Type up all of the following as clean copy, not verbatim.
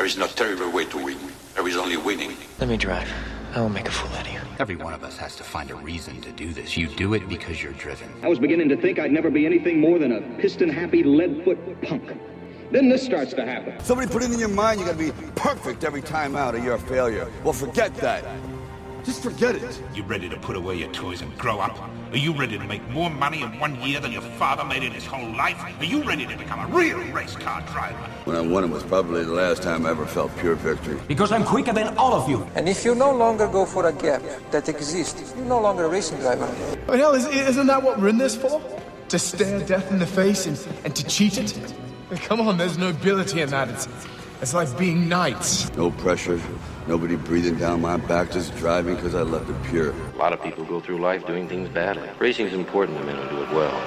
There is no terrible way to win. There is only winning. Let me drive. I won't make a fool out of you. Every one of us has to find a reason to do this. You do it because you're driven. I was beginning to think I'd never be anything more than a piston-happy, lead-foot punk. Then this starts to happen. Somebody put it in your mind you gotta be perfect every time out or you're a failure. Well, forget that. Just forget it. You ready to put away your toys and grow up? Are you ready to make more money in 1 year than your father made in his whole life? Are you ready to become a real race car driver? When I won it was probably the last time I ever felt pure victory. Because I'm quicker than all of you. And if you no longer go for a gap that exists, you're no longer a racing driver. Well, hell, isn't that what we're in this for? To stare death in the face and to cheat it? Come on, there's nobility in that. It's like being knights. No pressure, nobody breathing down my back, just driving because I left it pure. A lot of people go through life doing things badly. Racing is important to men who do it well.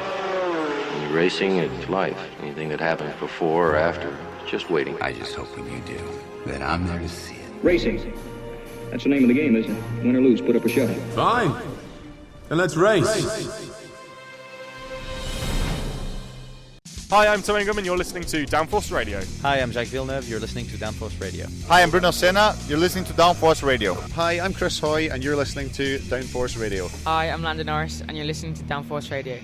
When you're racing, it's life. Anything that happens before or after, it's just waiting. I just hope when you do, that I'm there to see it. Racing. That's the name of the game, isn't it? Win or lose, put up or shut up. Fine. Then let's race. Hi, I'm Tom Ingram and you're listening to Downforce Radio. Hi, I'm Jacques Villeneuve, you're listening to Downforce Radio. Hi, I'm Bruno Senna, you're listening to Downforce Radio. Hi, I'm Chris Hoy and you're listening to Downforce Radio. Hi, I'm Landon Norris and you're listening to Downforce Radio.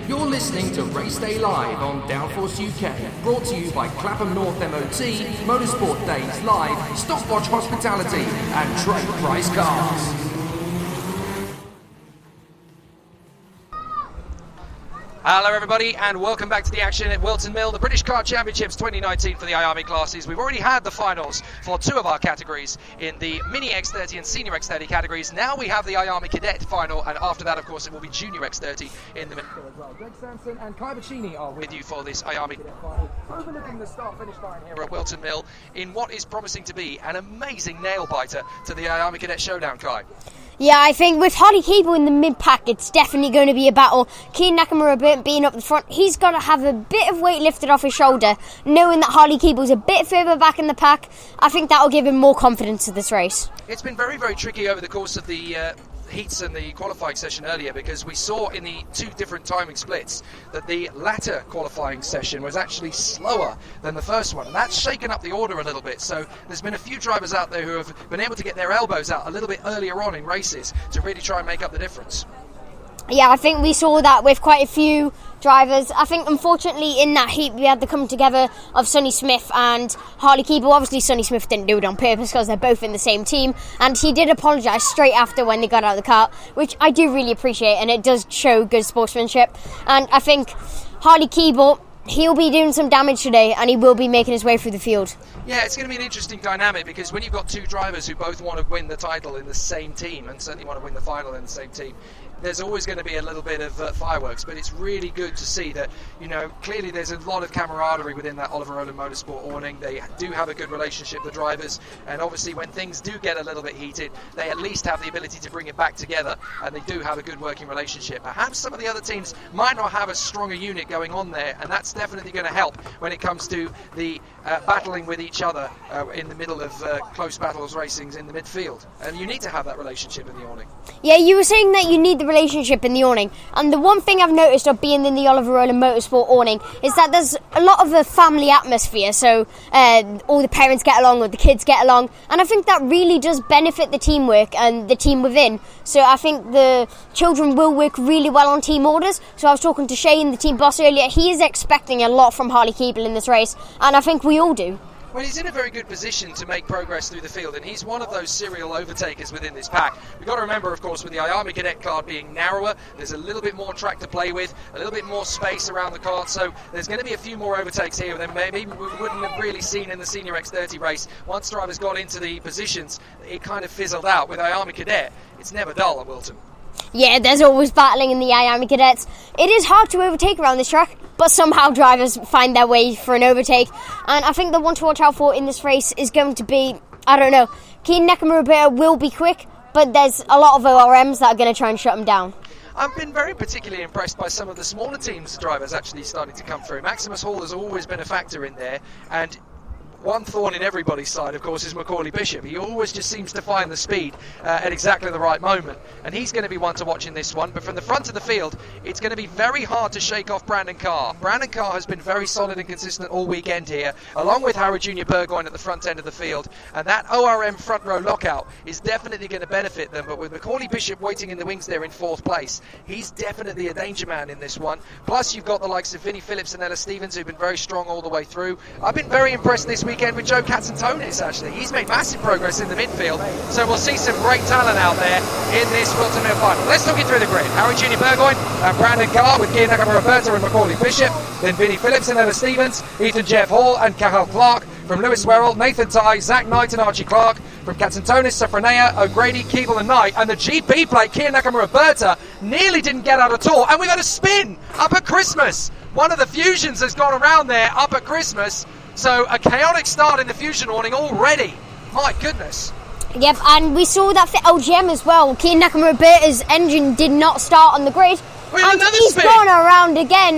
You're listening to Race Day Live on Downforce UK, brought to you by Clapham North MOT, Motorsport Days Live, Stopwatch Hospitality and Trade Price Cars. Hello everybody and welcome back to the action at Whilton Mill, the British Car Championships 2019 for the IAME classes. We've already had the finals for two of our categories in the Mini X30 and Senior X30 categories. Now we have the IAME Cadet final, and after that of course it will be Junior X30 in the middle as well. Greg Sampson and Kai Bacchini are with you for this IAME Cadet final, overlooking the start-finish line here at Whilton Mill in what is promising to be an amazing nail-biter to the IAME Cadet Showdown, Kai. Yeah, I think with Harley Cable in the mid-pack, it's definitely going to be a battle. Keen Nakamura being up the front, he's got to have a bit of weight lifted off his shoulder, knowing that Harley Cable's a bit further back in the pack. I think that'll give him more confidence to this race. It's been very, very tricky over the course of the heats and the qualifying session earlier, because we saw in the two different timing splits that the latter qualifying session was actually slower than the first one, and that's shaken up the order a little bit. So there's been a few drivers out there who have been able to get their elbows out a little bit earlier on in races to really try and make up the difference. Yeah, I think we saw that with quite a few drivers. I think unfortunately in that heat we had the come together of Sonny Smith and Harley Keeble. Obviously Sonny Smith didn't do it on purpose because they're both in the same team, and he did apologise straight after when they got out of the car, which I do really appreciate, and it does show good sportsmanship. And I think Harley Keeble, he'll be doing some damage today and he will be making his way through the field. Yeah, it's going to be an interesting dynamic, because when you've got two drivers who both want to win the title in the same team and certainly want to win the final in the same team, there's always going to be a little bit of fireworks. But it's really good to see that, you know, clearly there's a lot of camaraderie within that Oliver Rowland Motorsport awning. They do have a good relationship, the drivers, and obviously when things do get a little bit heated, they at least have the ability to bring it back together, and they do have a good working relationship. Perhaps some of the other teams might not have a stronger unit going on there, and that's definitely going to help when it comes to the battling with each other in the middle of close battles racings in the midfield. And you need to have that relationship in the awning. Yeah, you were saying that you need the relationship in the awning, and the one thing I've noticed of being in the Oliver Rowland Motorsport awning is that there's a lot of a family atmosphere, so all the parents get along, or the kids get along, and I think that really does benefit the teamwork and the team within. So I think the children will work really well on team orders. So I was talking to Shane, the team boss, earlier. He is expecting a lot from Harley Keeble in this race, and I think we all do. Well, he's in a very good position to make progress through the field, and he's one of those serial overtakers within this pack. We've got to remember, of course, with the IAME Cadet card being narrower, there's a little bit more track to play with, a little bit more space around the card, so there's going to be a few more overtakes here than maybe we wouldn't have really seen in the Senior X30 race. Once drivers got into the positions, it kind of fizzled out. With IAME Cadet, it's never dull at Whilton. Yeah, there's always battling in the IAME Cadets. It is hard to overtake around this track, but somehow drivers find their way for an overtake. And I think the one to watch out for in this race is going to be, I don't know, Keen Nakamura will be quick, but there's a lot of ORMs that are going to try and shut him down. I've been very particularly impressed by some of the smaller teams' drivers actually starting to come through. Maximus Hall has always been a factor in there, and one thorn in everybody's side, of course, is Macaulay Bishop. He always just seems to find the speed at exactly the right moment, and he's going to be one to watch in this one. But from the front of the field, it's going to be very hard to shake off Brandon Carr. Brandon Carr has been very solid and consistent all weekend here, along with Howard Jr. Burgoyne at the front end of the field, and that ORM front row lockout is definitely going to benefit them. But with Macaulay Bishop waiting in the wings there in 4th place, he's definitely a danger man in this one. Plus, you've got the likes of Vinnie Phillips and Ella Stevens, who've been very strong all the way through. I've been very impressed this weekend with Joe Katzentonis, actually. He's made massive progress in the midfield, so we'll see some great talent out there in this Whilton Mill final. Let's talk you through the grid. Harry Jr. Burgoyne and Brandon Carr with Keir Nakamura-Berta and Macaulay Bishop, then Vinnie Phillips and Ella Stevens, Ethan Jeff Hall and Cathal Clark. From Lewis Werrell, Nathan Tye, Zach Knight and Archie Clark. From Katzentonis, Safranea, O'Grady, Keeble and Knight. And the GP plate, Keir Nakamura-Berta, nearly didn't get out at all. And we got a spin up at Christmas. One of the fusions has gone around there up at Christmas. So a chaotic start in the fusion awning already. My goodness. Yep, and we saw that for LGM as well. Keir Nakamura-Berta's engine did not start on the grid. And he's gone around again.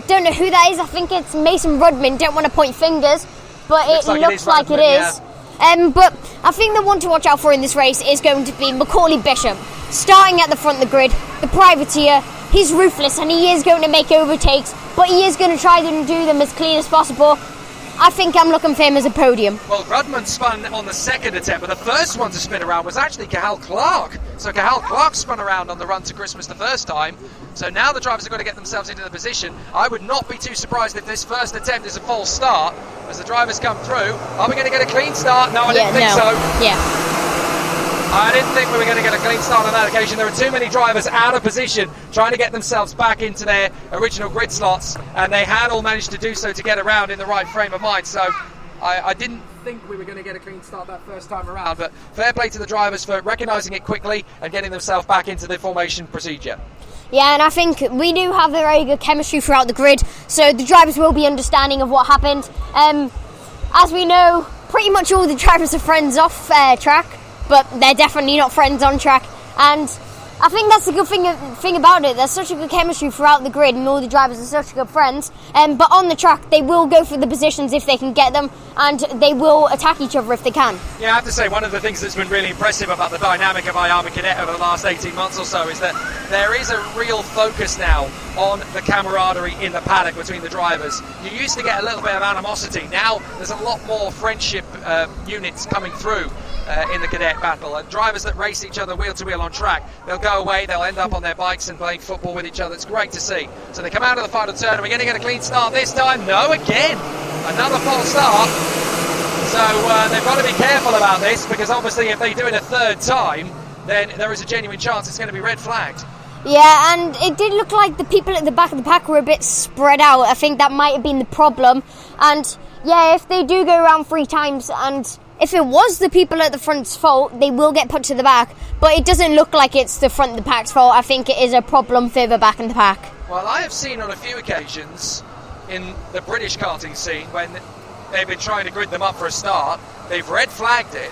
Don't know who that is. I think it's Mason Rudman. Don't want to point fingers, but it looks like it is. Yeah. But I think the one to watch out for in this race is going to be Macaulay Bishop. Starting at the front of the grid, the privateer. He's ruthless and he is going to make overtakes, but he is going to try to do them as clean as possible. I think I'm looking for him as a podium. Well, Rudman spun on the second attempt, but the first one to spin around was actually Cathal Clark. So Cathal Clark spun around on the run to Christmas the first time. So now the drivers are going to get themselves into the position. I would not be too surprised if this first attempt is a false start as the drivers come through. Are we going to get a clean start? No, I didn't think so. Yeah. I didn't think we were going to get a clean start on that occasion. There were too many drivers out of position trying to get themselves back into their original grid slots, and they had all managed to do so to get around in the right frame of mind. So I didn't think we were going to get a clean start that first time around, but fair play to the drivers for recognising it quickly and getting themselves back into the formation procedure. Yeah, and I think we do have a very good chemistry throughout the grid, so the drivers will be understanding of what happened. As we know, pretty much all the drivers are friends off track, but they're definitely not friends on track, and I think that's the good thing about it. There's such a good chemistry throughout the grid and all the drivers are such good friends, but on the track they will go for the positions if they can get them, and they will attack each other if they can. Yeah, I have to say one of the things that's been really impressive about the dynamic of IAME Cadet over the last 18 months or so is that there is a real focus now on the camaraderie in the paddock between the drivers. You used to get a little bit of animosity. Now there's a lot more friendship units coming through in the cadet battle, and drivers that race each other wheel to wheel on track, they'll go away, they'll end up on their bikes and playing football with each other. It's great to see. So they come out of the final turn. Are we going to get a clean start this time? No, again, another false start. So they've got to be careful about this, because obviously if they do it a third time, then there is a genuine chance it's going to be red flagged. Yeah, and it did look like the people at the back of the pack were a bit spread out. I think that might have been the problem. And yeah, if they do go around 3 times, and if it was the people at the front's fault, they will get put to the back. But it doesn't look like it's the front of the pack's fault. I think it is a problem further back in the pack. Well, I have seen on a few occasions in the British karting scene, when they've been trying to grid them up for a start, they've red flagged it,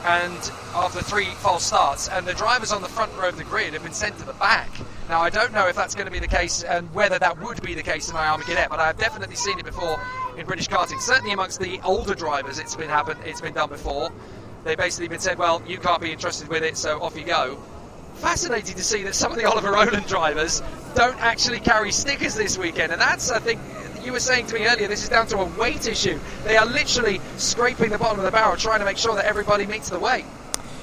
and after 3 false starts, and the drivers on the front row of the grid have been sent to the back. Now, I don't know if that's going to be the case and whether that would be the case in IAME Cadet, but I've definitely seen it before in British karting. Certainly amongst the older drivers, it's been done before. They've basically been said, well, you can't be entrusted with it, so off you go. Fascinating to see that some of the Oliver Rowland drivers don't actually carry stickers this weekend, and that's, I think, you were saying to me earlier, this is down to a weight issue. They are literally scraping the bottom of the barrel, trying to make sure that everybody meets the weight.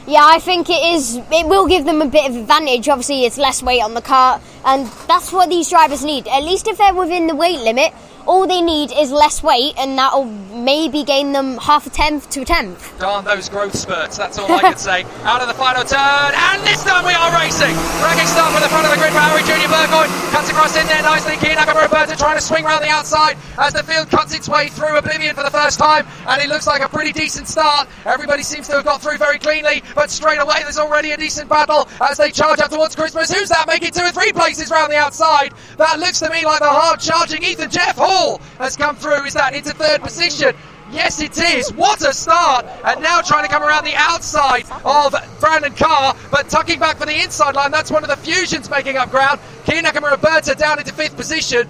Yeah, I think it will give them a bit of advantage. Obviously, it's less weight on the car, and that's what these drivers need. At least if they're within the weight limit, all they need is less weight, and that'll maybe gain them half a tenth to a tenth. Darn those growth spurts, that's all I can say. Out of the final turn, and this time we are racing. Cracking start from the front of the grid for Harry Jr. Burgoyne. Cuts across in there nicely. Keir Nakamura-Berta trying to swing around the outside as the field cuts its way through Oblivion for the first time, and it looks like a pretty decent start. Everybody seems to have got through very cleanly, but straight away there's already a decent battle as they charge up towards Christmas. Who's that making 2 or 3 places round the outside? That looks to me like the hard charging Ethan Jeff Hall has come through. Is that into 3rd position? Yes, it is. What a start. And now trying to come around the outside of Brandon Carr, but tucking back for the inside line. That's one of the fusions making up ground. Keir Nakamura-Berta down into 5th position.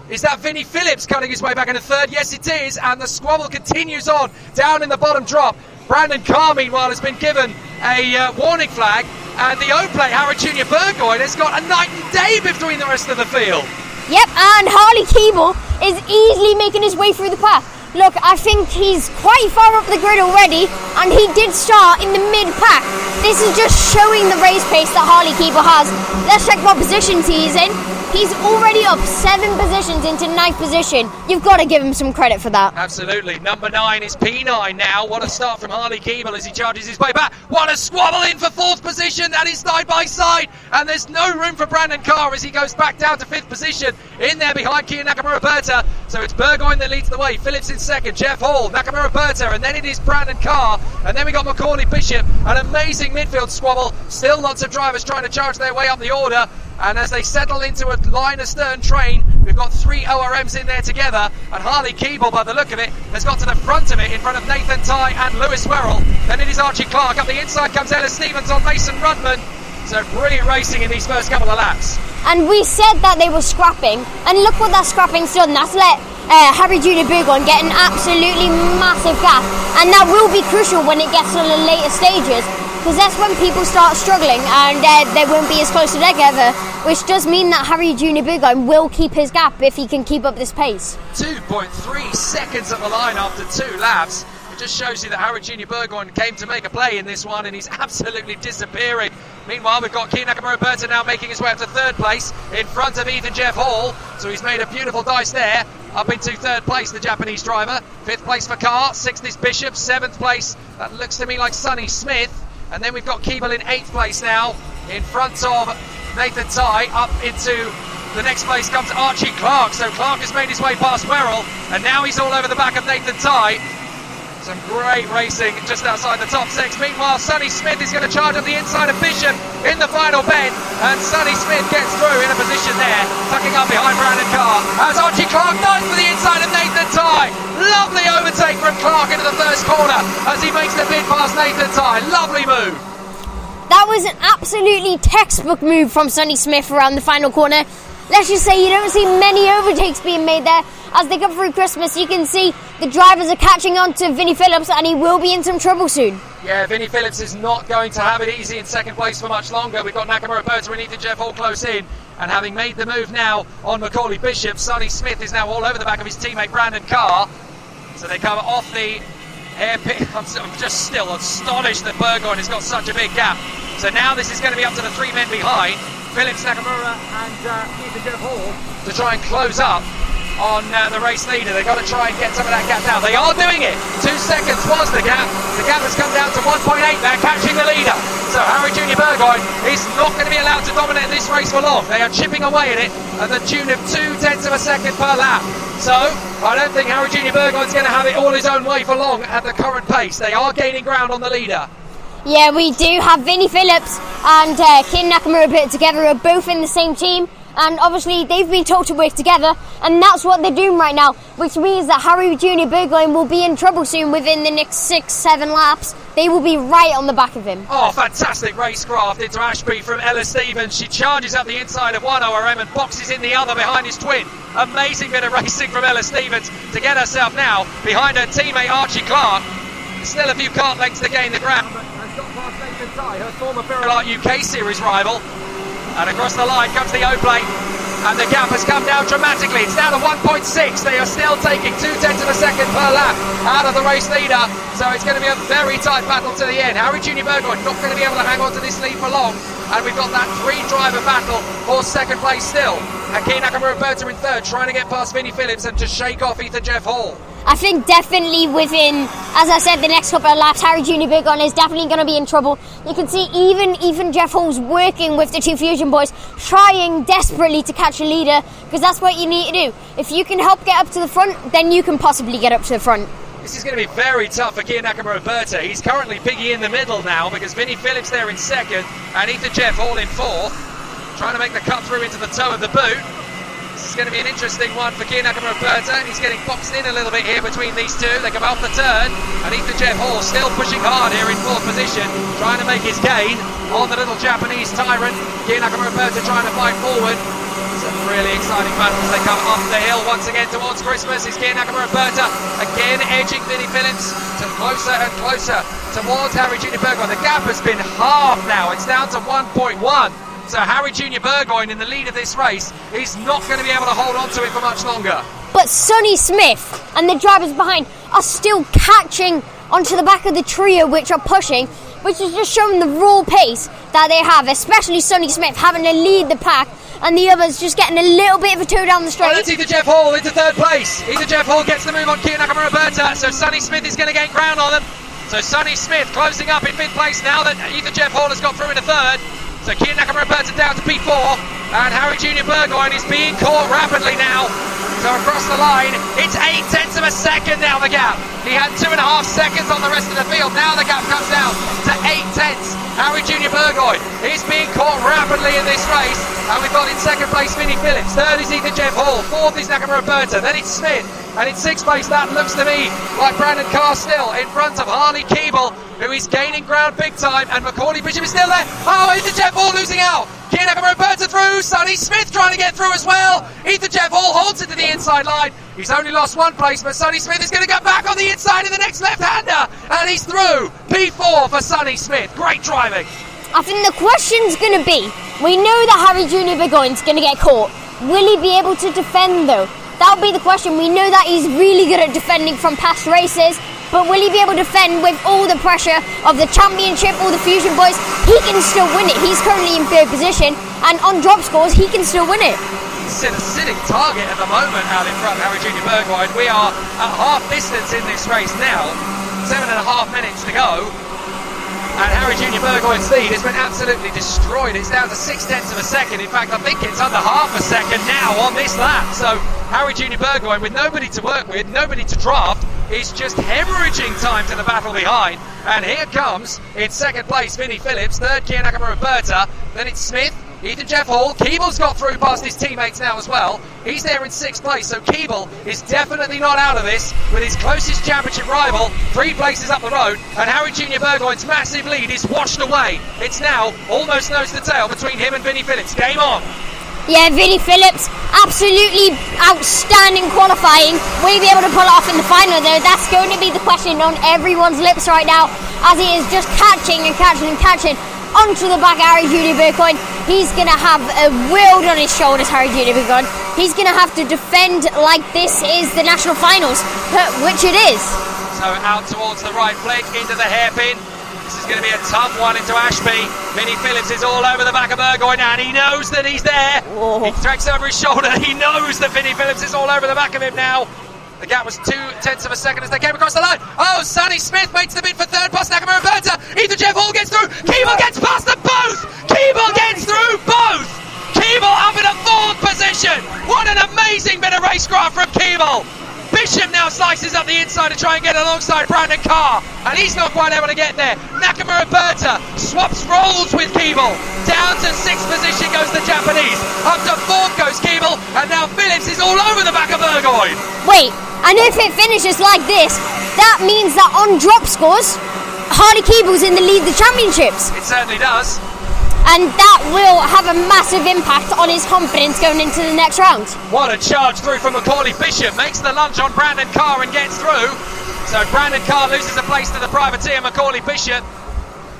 Is that Vinnie Phillips cutting his way back into third? Yes, it is. And the squabble continues on down in the bottom drop. Brandon Carr, meanwhile, has been given a warning flag. And the O-plate, Harry Junior Burgoyne, has got a night and day between the rest of the field. Yep, and Harley Keeble is easily making his way through the pack. Look, I think he's quite far up the grid already, and he did start in the mid-pack. This is just showing the race pace that Harley Keeble has. Let's check what positions he's in. He's already up 7 positions into 9th position. You've got to give him some credit for that. Absolutely. Number 9 is P9 now. What a start from Harley Keeble as he charges his way back. What a squabble in for 4th position. That is side by side. And there's no room for Brandon Carr as he goes back down to 5th position. In there behind Kia Nakamura Berta. So it's Burgoyne that leads the way. Phillips in second. Jeff Hall, Nakamura Berta. And then it is Brandon Carr. And then we got Macaulay Bishop. An amazing midfield squabble. Still lots of drivers trying to charge their way up the order. And as they settle into a line astern train, we've got 3 ORMs in there together. And Harley Keeble, by the look of it, has got to the front of it in front of Nathan Tye and Lewis Werrell. Then it is Archie Clark. Up the inside comes Ellis Stevens on Mason Rudman. So brilliant racing in these first couple of laps. And we said that they were scrapping. And look what that scrapping's done. That's let Harry Junior Burgoyne get an absolutely massive gap. And that will be crucial when it gets to the later stages. Because that's when people start struggling and they won't be as close together, which does mean that Harry Junior Burgoyne will keep his gap if he can keep up this pace. 2.3 seconds at the line after 2 laps. It just shows you that Harry Junior Burgoyne came to make a play in this one and he's absolutely disappearing. Meanwhile, we've got Kia Nakamura Berta now making his way up to 3rd place in front of Ethan Jeff Hall. So he's made a beautiful dice there. Up into 3rd place, the Japanese driver. 5th place for Carr. 6th is Bishop. 7th place, that looks to me like Sonny Smith. And then we've got Keeble in 8th place now, in front of Nathan Tye. Up into the next place comes Archie Clark. So Clark has made his way past Werrell, and now he's all over the back of Nathan Tye. Some great racing just outside the top 6. Meanwhile, Sonny Smith is going to charge up the inside of Bishop in the final bend, and Sonny Smith gets through in a position there, tucking up behind Brandon Carr. As Archie Clark dives for the inside of Nathan Tye. Lovely overtake from Clark into the first corner as he makes the bid past Nathan Tye. Lovely move. That was an absolutely textbook move from Sonny Smith around the final corner. Let's just say you don't see many overtakes being made there. As they come through Christmas, you can see the drivers are catching on to Vinnie Phillips, and he will be in some trouble soon. Yeah, Vinnie Phillips is not going to have it easy in 2nd place for much longer. We've got Nakamura Berta and Ethan Jeff all close in. And having made the move now on Macaulay Bishop, Sonny Smith is now all over the back of his teammate Brandon Carr. So they come off the hairpin. I'm just still astonished that Burgoyne has got such a big gap. So now this is going to be up to the 3 men behind, Phillips, Nakamura and Ethan Jeff Hall, to try and close up on the race leader. They've got to try and get some of that gap down. They are doing it. 2 seconds was the gap. The gap has come down to 1.8. They're catching the leader. So Harry Junior Burgoyne is not going to be allowed to dominate this race for long. They are chipping away at it at the tune of 0.2 seconds per lap. So I don't think Harry Junior Burgoyne's going to have it all his own way for long at the current pace. They are gaining ground on the leader. Yeah, we do have Vinnie Phillips and Kia Nakamura put together are both in the same team. And obviously they've been told to work together, and that's what they're doing right now, which means that Harry Junior Burgoyne will be in trouble soon within the next 6-7 laps. They will be right on the back of him. Oh, fantastic racecraft into Ashby from Ella Stevens. She charges up the inside of one ORM and boxes in the other behind his twin. Amazing bit of racing from Ella Stevens to get herself now behind her teammate Archie Clark. Still a few kart lengths to gain the ground. Has got past Nathan Tye, her former Pirelli UK Series rival. And across the line comes the O-plate, and the gap has come down dramatically. It's down to 1.6. They are still taking 0.2 seconds per lap out of the race leader, so it's going to be a very tight battle to the end. Harry Junior Burgoyne not going to be able to hang on to this lead for long, and we've got that 3-driver battle for 2nd place still. And Kia Nakamura Berta in 3rd, trying to get past Vinnie Phillips and to shake off Ethan Jeff Hall. I think definitely within, as I said, the next couple of laps, Harry Junior Burgoyne is definitely going to be in trouble. You can see even Jeff Hall's working with the 2 Fusion boys, trying desperately to catch a leader, because that's what you need to do. If you can help get up to the front, then you can possibly get up to the front. This is going to be very tough for Kia Nakamura Berta. He's currently piggy in the middle now, because Vinnie Phillips there in 2nd, and Ethan Jeff Hall in 4th, trying to make the cut through into the toe of the boot. This is going to be an interesting one for Kia Nakamura Berta. He's getting boxed in a little bit here between these two. They come off the turn, and Ethan Jeff Hall still pushing hard here in 4th position, trying to make his gain on the little Japanese tyrant. Kia Nakamura Berta trying to fight forward. It's a really exciting battle as they come off the hill once again towards Christmas. It's Kia Nakamura and Berta again edging Vinnie Phillips to closer and closer towards Harry Junior Burgoyne. The gap has been halved now. It's down to 1.1. So Harry Junior Burgoyne in the lead of this race is not going to be able to hold on to it for much longer. But Sonny Smith and the drivers behind are still catching onto the back of the trio which are pushing, which is just showing the raw pace that they have, especially Sonny Smith having to lead the pack and the others just getting a little bit of a toe down the straight. Oh, that's Ethan Jeff Hall into third place. Ethan Jeff Hall gets the move on Kia Nakamura and Berta, so Sonny Smith is going to gain ground on them. So Sonny Smith closing up in fifth place now that Ethan Jeff Hall has got through into third. So Kia Nakamura and Berta down to P4, and Harry Junior Burgoyne is being caught rapidly now. So across the line, it's 0.8 of a second now, the gap. He had 2.5 seconds on the rest of the field. Now the gap comes down to 0.8. Harry Junior Burgoyne is being caught rapidly in this race. And we've got in second place Vinnie Phillips. Third is Ethan Jeff Hall. Fourth is Nakamura and Berta. Then it's Smith. And in sixth place, that looks to me like Brandon Carr still in front of Harley Keeble, who is gaining ground big time. And Macaulay Bishop is still there. Oh, Ethan Jeff Hall losing out. Kia Nakamura and Berta through. Sonny Smith trying to get through as well. Ethan Jeff Hall holds it to the inside line. He's only lost one place, but Sonny Smith is going to go back on the inside in the next left-hander. And he's through. P4 for Sonny Smith. Great driving. I think the question's going to be, we know that Harry Junior Burgoyne's going to get caught. Will he be able to defend though? That'll be the question. We know that he's really good at defending from past races, but will he be able to defend with all the pressure of the championship, all the Fusion boys? He can still win it. He's currently in third position, and on drop scores, he can still win it. He's a sitting target at the moment out in front of Harry Junior Burgoyne. We are at half distance in this race now. 7.5 minutes to go. And Harry Junior Burgoyne's lead has been absolutely destroyed. It's down to 0.6 of a second. In fact, I think it's under half a second now on this lap. So Harry Junior Burgoyne, with nobody to work with, nobody to draft, is just hemorrhaging time to the battle behind. And here comes, in second place, Vinnie Phillips. Third, Kia Nakamura and Berta. Then it's Smith, Ethan Jeff Hall. Keeble's got through past his teammates now as well. He's there in sixth place, so Keeble is definitely not out of this with his closest championship rival 3 places up the road, and Harry Junior Burgoyne's massive lead is washed away. It's now almost nose to tail between him and Vinnie Phillips. Game on. Yeah, Vinnie Phillips, absolutely outstanding qualifying. Will he be able to pull it off in the final though? That's going to be the question on everyone's lips right now, as he is just catching and catching and catching onto the back of Harry Junior Burgoyne. He's going to have a world on his shoulders, Harry Junior Burgoyne. He's going to have to defend like this is the national finals, which it is. So out towards the right flick, into the hairpin. This is going to be a tough one into Ashby. Vinnie Phillips is all over the back of Burgoyne, and he knows that he's there. Whoa. He tracks over his shoulder. He knows that Vinnie Phillips is all over the back of him now. The gap was 0.2 of a second as they came across the line. Oh, Sonny Smith makes the bid for third past Nakamura and Berta. Ethan Jeff Hall gets through. Keeble gets past them both. Keeble gets through both. Keeble up in a fourth position. What an amazing bit of racecraft from Keeble. Bishop now slices up the inside to try and get alongside Brandon Carr, and he's not quite able to get there. Nakamura and Berta swaps roles with Keeble. Down to sixth position goes the Japanese. Up to fourth goes Keeble, and now Phillips is all over the back of Burgoyne. Wait, and if it finishes like this, that means that on drop scores, Harley Keeble's in the lead of the championships. It certainly does. And that will have a massive impact on his confidence going into the next round. What a charge through from Macaulay Bishop. Makes the lunge on Brandon Carr and gets through. So Brandon Carr loses a place to the privateer Macaulay Bishop.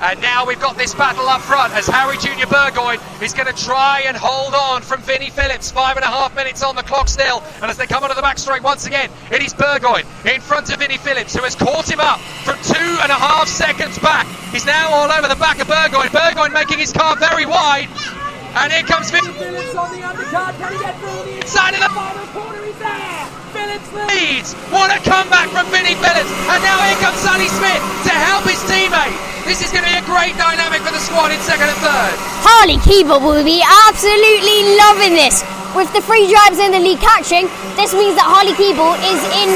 And now we've got this battle up front as Harry Junior Burgoyne is going to try and hold on from Vinnie Phillips. 5.5 minutes on the clock still. And as they come onto the back straight once again, it is Burgoyne in front of Vinnie Phillips, who has caught him up from 2.5 seconds back. He's now all over the back of Burgoyne. Burgoyne making his car very wide. And here comes Vinnie Phillips on the undercard. Can he get through the inside of the final corner? He's there. Phillips leads. What a comeback from Vinnie Phillips. And now here comes Sonny Smith to help his teammate. This is going to be a great dynamic for the squad in second and third. Harley Keeble will be absolutely loving this. With the 3 drivers in the lead catching, this means that Harley Keeble is in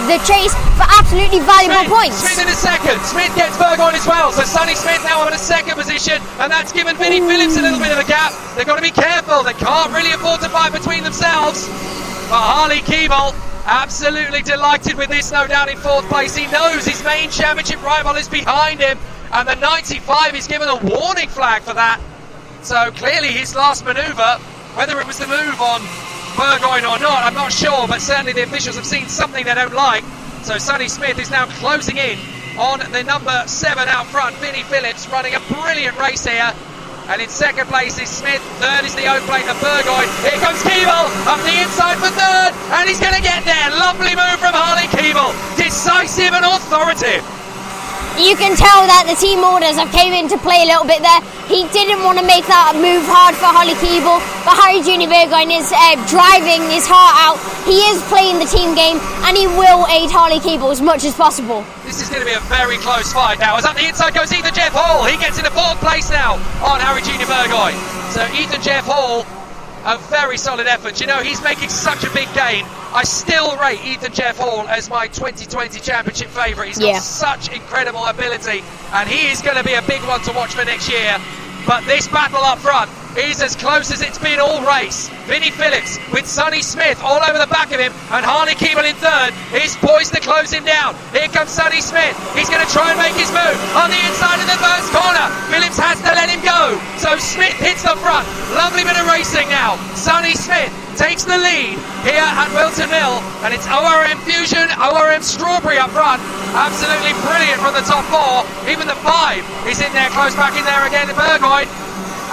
the chase for absolutely valuable points. Smith in a second. Smith gets Burgoyne as well. So Sonny Smith now in a second position, and that's given Vinnie Phillips a little bit of a gap. They've got to be careful. They can't really afford to fight between themselves. But Harley Keeble absolutely delighted with this, no doubt in fourth place. He knows his main championship rival is behind him, and the 95 is given a warning flag for that. So clearly his last manoeuvre Whether it was the move on Burgoyne or not, I'm not sure, but certainly the officials have seen something they don't like. So Sonny Smith is now closing in on the number 7 out front, Vinnie Phillips, running a brilliant race here. And in second place is Smith, third is the O-plate of Burgoyne. Here comes Keeble, up the inside for third, and he's going to get there. Lovely move from Harley Keeble, decisive and authoritative. You can tell that the team orders have came into play a little bit there. He didn't want to make that move hard for Harley Keeble, but Harry Junior Burgoyne is driving his heart out. He is playing the team game, and he will aid Harley Keeble as much as possible. This is going to be a very close fight now. As up the inside goes Ethan Jeff Hall. He gets into 4th place now on Harry Junior Burgoyne. So Ethan Jeff Hall, a very solid effort. You know, he's making such a big gain. I still rate Ethan Jeff Hall as my 2020 championship favourite. He's got such incredible ability, and he is going to be a big one to watch for next year. But this battle up front is as close as it's been all race. Vinnie Phillips with Sonny Smith all over the back of him, and Harley Keeble in third is poised to close him down. Here comes Sonny Smith. He's going to try and make his move on the inside of the first corner. Phillips has to let him go, so Smith hits the front. Lovely bit of racing now. Sonny Smith takes the lead here at Whilton Mill, and it's ORM Fusion, ORM Strawberry up front. Absolutely brilliant from the top 4. Even the 5 is in there, close back in there again to Burgoyne.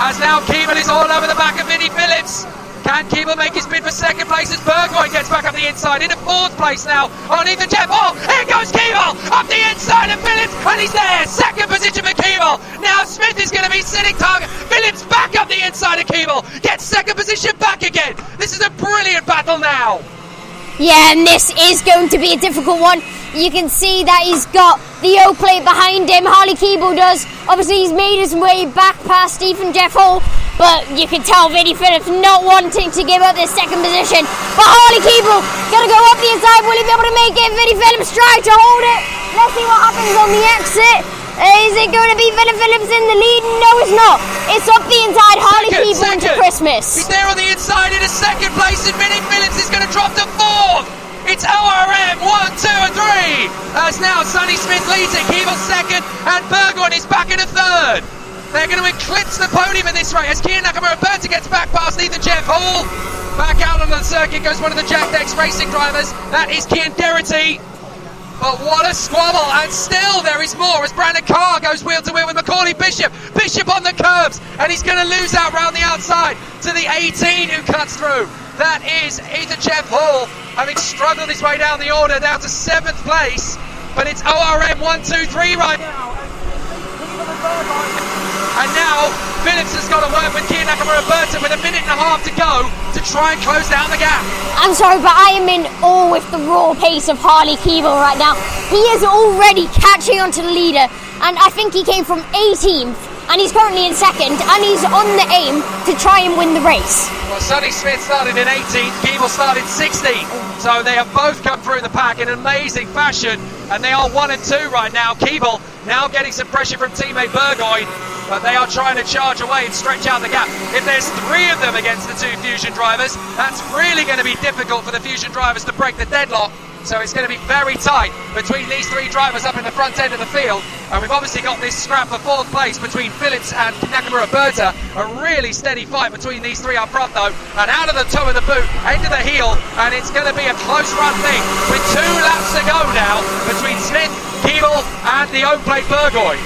As now Keeble is all over the back of Vinnie Phillips. Can Keeble make his bid for second place as Burgoyne gets back up the inside into 4th place now on Ethan Jeff. Oh, here goes Keeble up the inside of Phillips, and he's there. Second position for Keeble. Now Smith is going to be sitting target. Phillips back up the inside of Keeble, gets second position back again. This is a brilliant battle now. Yeah, and this is going to be a difficult one. You can see that he's got the O-plate behind him. Harley Keeble does. Obviously, he's made his way back past Ethan Jeff Hall, but you can tell Vinnie Phillips not wanting to give up this second position. But Harley Keeble going to go up the inside. Will he be able to make it? Vinnie Phillips trying to hold it. Let's see what happens on the exit. Is it going to be Vinnie Phillips in the lead? No, it's not. It's up the inside. Harley Keeble into Christmas. He's there on the inside in a second place, and Vinnie Phillips is going to drop to 4th. It's ORM 1, 2 and 3. As now Sonny Smith leads it, Keeble second, and Burgoyne is back in a 3rd. They're going to eclipse the podium in this race as Kian Nakamura gets back past Ethan Jeff Hall. Back out on the circuit goes one of the Jack Dex racing drivers. That is Kian Derrity. But what a squabble, and still there is more as Brandon Carr goes wheel to wheel with Macaulay Bishop. Bishop on the curbs, and he's going to lose out round the outside to the 18 who cuts through. That is Ethan Jeff Hall, having struggled his way down the order, down to 7th place. But it's ORM 1, 2, 3 right now. And now Phillips has got to work with Kian Nakamura with a minute and a half to go to try and close down the gap. I'm sorry, but I am in awe with the raw pace of Harley Keeble right now. He is already catching on to the leader, and I think he came from 18th, and he's currently in 2nd, and he's on the aim to try and win the race. Well, Sonny Smith started in 18th, Keeble started 16th, so they have both come through the pack in amazing fashion, and they are 1 and 2 right now. Keeble now getting some pressure from teammate Burgoyne, but they are trying to charge away and stretch out the gap. If there's 3 of them against the 2 Fusion drivers, that's really going to be difficult for the Fusion drivers to break the deadlock. So it's going to be very tight between these 3 drivers up in the front end of the field. And we've obviously got this scrap for 4th place between Phillips and Nakamura Berta. A really steady fight between these 3 up front though. And out of the toe of the boot, into the heel, and it's going to be a close run thing with 2 laps to go now between Smith, Keeble and the O-plate Burgoyne.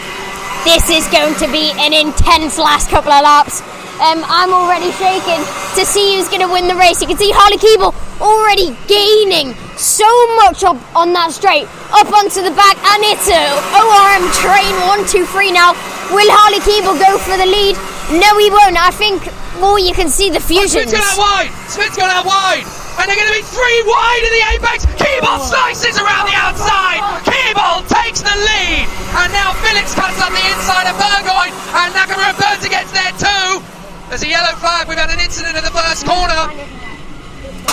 This is going to be an intense last couple of laps. I'm already shaking to see who's going to win the race. You can see Harley Keeble already gaining so much up on that straight, up onto the back, and it's a ORM train 1, 2, 3 now. Will Harley Keeble go for the lead? No, he won't. I think, well, you can see the fusions. Smith's gone out wide. And they're going to be 3 wide in the apex. Keeble slices around the outside. Keeble takes the lead. And now Phillips cuts on the inside of Burgoyne. And Nakamura Berta gets there too. There's a yellow flag. We've had an incident in the first corner.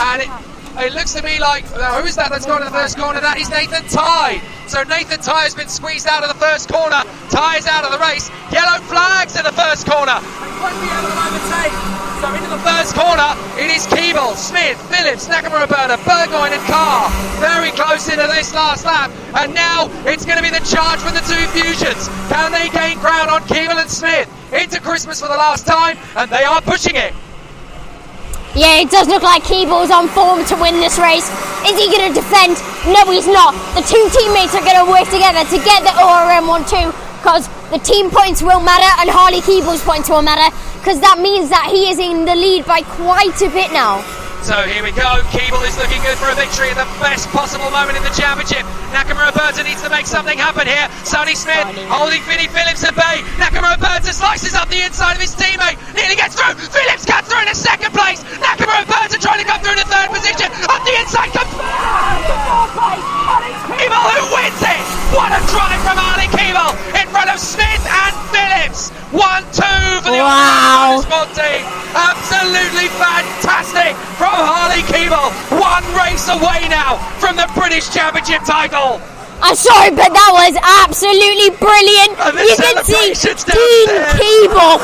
And it looks to me like, who is that that's gone to the first corner? That is Nathan Tye. So Nathan Tye has been squeezed out of the first corner. Tye is out of the race. Yellow flags in the first corner. So into the first corner, it is Keeble, Smith, Phillips, Nakamura Berta, Burgoyne and Carr. Very close into this last lap. And now it's going to be the charge for the 2 Fusions. Can they gain ground on Keeble and Smith? Into Christmas for the last time, and they are pushing it. Yeah, it does look like Keeble's on form to win this race. Is he going to defend? No, he's not. The two teammates are going to work together to get the ORM 1-2, because the team points will matter and Harley Keeble's points will matter, because that means that he is in the lead by quite a bit now. So here we go. Keeble is looking good for a victory at the best possible moment in the championship. Nakamura Berta needs to make something happen here. Sonny Smith holding Vinnie Phillips at bay. Nakamura Berta slices up the inside of his teammate. Nearly gets through. Phillips cuts through into second place. Nakamura Berta trying to come through to third position. Up the inside comes Keeble, who wins it. What a drive from Harley Keeble in front of Smith and Phillips. 1-2 for the Motorsport team. Absolutely fantastic from Harley Keeble. One race away now from the British Championship title. I'm sorry, but that was absolutely brilliant. You can see Dean Keeble.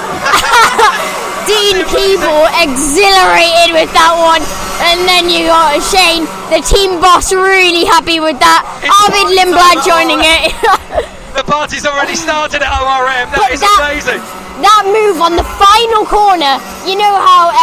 Dean Keeble exhilarated with that one. And then you got Shane, the team boss, really happy with that. Arvid Lindblad joining it. The party's already started at ORM. That is amazing. That move on the final corner, you know how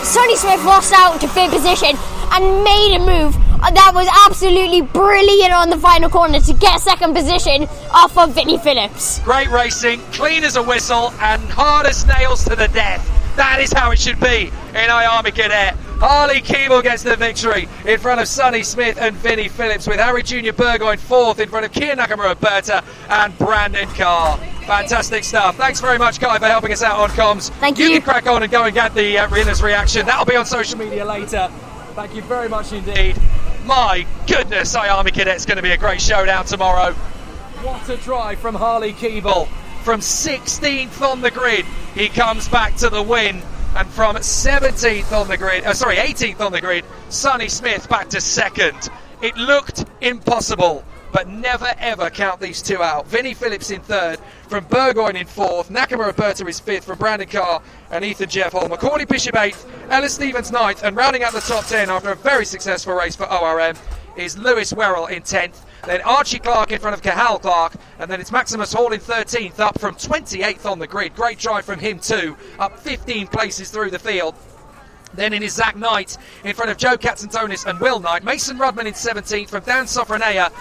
Sonny Smith lost out to fifth position and made a move that was absolutely brilliant on the final corner to get second position off of Vinnie Phillips. Great racing, clean as a whistle and hard as nails to the death. That is how it should be in IAME Cadet. Harley Keeble gets the victory in front of Sonny Smith and Vinnie Phillips, with Harry Jr. Burgoyne fourth in front of Kier Nakamura Berta and Brandon Carr. Fantastic stuff. Thanks very much, Kai, for helping us out on comms. Thank you. You can crack on and go and get the winner's reaction. That'll be on social media later. Thank you very much indeed. My goodness, IAME Cadet's going to be a great showdown tomorrow. What a drive from Harley Keeble. From 16th on the grid, he comes back to the win. And from 18th on the grid, Sonny Smith back to second. It looked impossible, but never ever count these two out. Vinnie Phillips in third, from Burgoyne in fourth, Nakamura Berta is fifth from Brandon Carr and Ethan Jeff Hall. Macaulay Bishop eighth, Ellis Stevens ninth, and rounding out the top 10 after a very successful race for ORM is Lewis Werrell in 10th. Then Archie Clark in front of Cahal Clark, and then it's Maximus Hall in 13th, up from 28th on the grid. Great drive from him too, up 15 places through the field. Then in is Zach Knight in front of Joe Katzentonis and Will Knight. Mason Rudman in 17th from Dan Sofranea.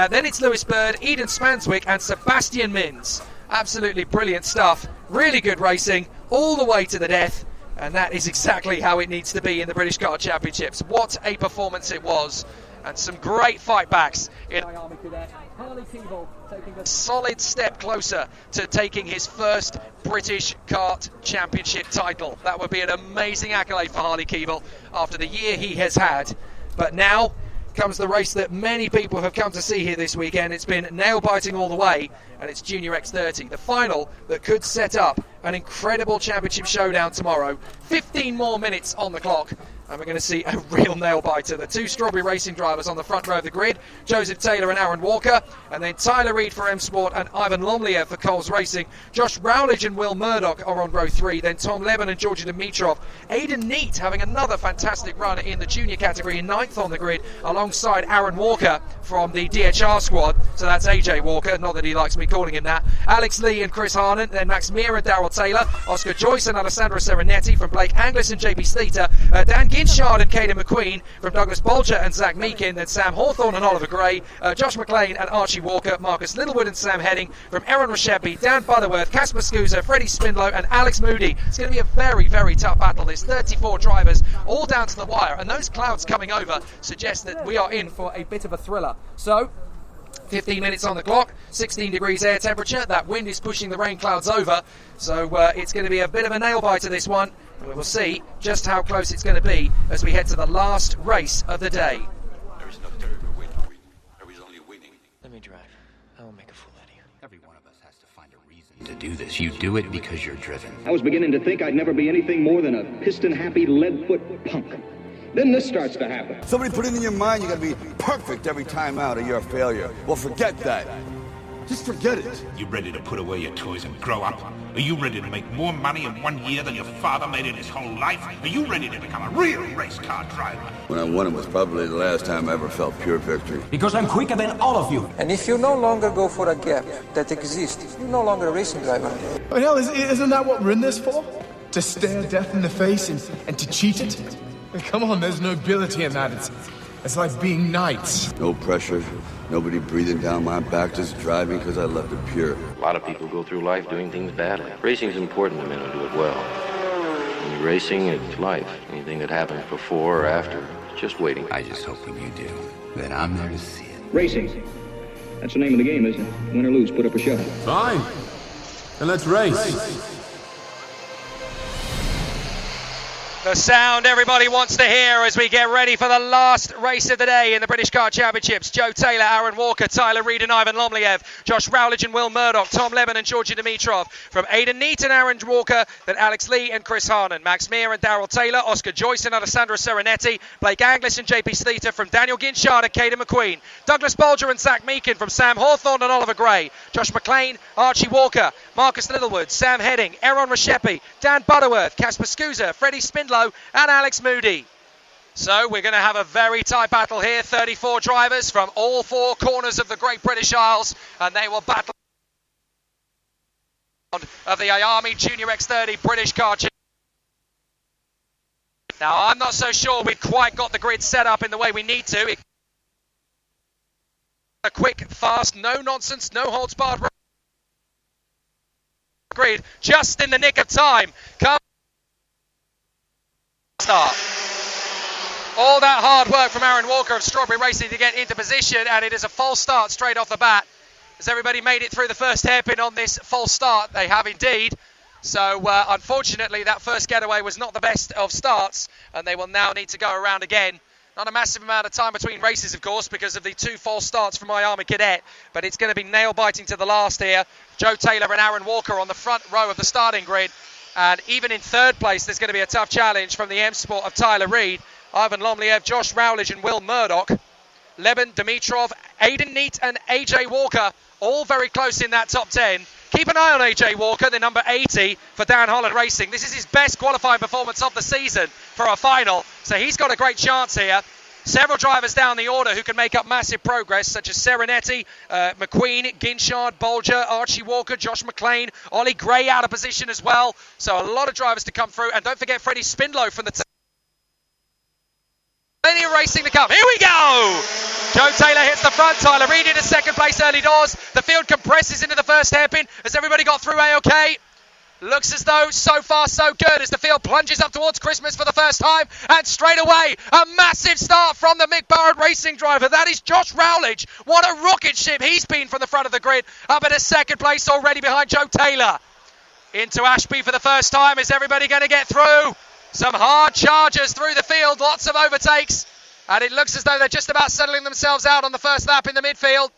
Then it's Lewis Bird, Eden Spanswick and Sebastian Mins. Absolutely brilliant stuff. Really good racing all the way to the death. And that is exactly how it needs to be in the British Kart Championships. What a performance it was. And some great fight backs in IAME Cadet. Harley Keeble taking a solid step closer to taking his first British Kart Championship title. That would be an amazing accolade for Harley Keeble after the year he has had. But now comes the race that many people have come to see here this weekend. It's been nail-biting all the way, and it's Junior X30, the final that could set up an incredible championship showdown tomorrow. 15 more minutes on the clock, and we're going to see a real nail-biter. The two Strawberry Racing drivers on the front row of the grid, Joseph Taylor and Aaron Walker, and then Tyler Reed for M Sport and Ivan Lomliev for Coles Racing. Josh Rowledge and Will Murdoch are on row 3, then Tom Levin and Georgia Dimitrov. Aidan Neat having another fantastic run in the junior category in 9th on the grid, alongside Aaron Walker from the DHR squad. So that's AJ Walker, not that he likes me calling him that. Alex Lee and Chris Harnan, then Max Meir and Darryl Taylor, Oscar Joyce and Alessandra Serenetti from Blake Anglis and JB Sleater, Dan Ginshard and Caden McQueen from Douglas Bolger and Zach Meakin, then Sam Hawthorne and Oliver Gray, Josh McLean and Archie Walker, Marcus Littlewood and Sam Heading from Aaron Rashebi, Dan Butterworth, Casper Scusa, Freddie Spindlow and Alex Moody. It's going to be a very, very tough battle. There's 34 drivers all down to the wire, and those clouds coming over suggest that we are in for a bit of a thriller. So 15 minutes on the clock, 16 degrees air temperature. That wind is pushing the rain clouds over, so it's going to be a bit of a nail-biter, this one. And we will see just how close it's going to be as we head to the last race of the day. There is no terrible way to win. There is only winning. Let me drive. I will make a fool out of you. Every one of us has to find a reason to do this. You do it because you're driven. I was beginning to think I'd never be anything more than a piston-happy lead-foot punk. Then this starts to happen. Somebody put it in your mind you gotta be perfect every time out or you're a failure. Well, forget that. Just forget it. You ready to put away your toys and grow up? Are you ready to make more money in 1 year than your father made in his whole life? Are you ready to become a real race car driver? When I won it was probably the last time I ever felt pure victory. Because I'm quicker than all of you. And if you no longer go for a gap that exists, you're no longer a racing driver. But hell, isn't that what we're in this for? To stare death in the face and to cheat it? Come on, there's nobility in that. It's like being knights. No pressure, nobody breathing down my back, just driving because I left it pure. A lot of people go through life doing things badly. Racing's important to men who do it well. When you're racing, it's life. Anything that happens before or after, it's just waiting. I just hope when you do, that I'm there to see it. Racing. That's the name of the game, isn't it? Win or lose, put up or shut up. Fine. Then let's race. The sound everybody wants to hear as we get ready for the last race of the day in the British Car Championships. Joe Taylor, Aaron Walker, Tyler Reid and Ivan Lomliev, Josh Rowledge and Will Murdoch, Tom Leben and Georgi Dimitrov. From Aidan Neate and Aaron Walker, then Alex Lee and Chris Harnan, Max Meir and Daryl Taylor, Oscar Joyce and Alessandro Serenetti, Blake Anglis and JP Sleater, from Daniel Ginchard and Caden McQueen, Douglas Bolger and Zach Meakin, from Sam Hawthorne and Oliver Gray, Josh McLean, Archie Walker, Marcus Littlewood, Sam Heading, Aaron Rashepi, Dan Butterworth, Casper Scusa, Freddie Spindlow and Alex Moody. So we're going to have a very tight battle here. 34 drivers from all four corners of the Great British Isles, and they will battle of the IAME Junior X30 British Car Championship. Now I'm not so sure we've quite got the grid set up in the way we need to. A quick, fast, no nonsense, no holds barred grid, just in the nick of time. Come start. All that hard work from Aaron Walker of Strawberry Racing to get into position, and it is a false start straight off the bat. Has everybody made it through the first hairpin on this false start? They have indeed. So unfortunately that first getaway was not the best of starts, and they will now need to go around again. Not a massive amount of time between races, of course, because of the two false starts from IAME Cadet, but it's going to be nail-biting to the last here. Joe Taylor and Aaron Walker on the front row of the starting grid. And even in third place, there's going to be a tough challenge from the M Sport of Tyler Reid, Ivan Lomliev, Josh Rowledge and Will Murdoch, Leben, Dimitrov, Aidan Neate and AJ Walker, all very close in that top 10. Keep an eye on AJ Walker, the number 80 for Dan Holland Racing. This is his best qualifying performance of the season for a final, so he's got a great chance here. Several drivers down the order who can make up massive progress, such as Serenetti, McQueen, Ginchard, Bolger, Archie Walker, Josh McLean, Ollie Gray out of position as well. So a lot of drivers to come through. And don't forget Freddie Spindlow from the plenty of racing to come. Here we go! Joe Taylor hits the front. Tyler Reid into second place early doors. The field compresses into the first hairpin. Has everybody got through A-OK? Looks as though so far so good as the field plunges up towards Christmas for the first time, and straight away a massive start from the Mick Burrard Racing driver. That is Josh Rowledge. What a rocket ship he's been from the front of the grid, up in a second place already behind Joe Taylor. Into Ashby for the first time. Is everybody going to get through? Some hard chargers through the field, lots of overtakes, and it looks as though they're just about settling themselves out on the first lap in the midfield.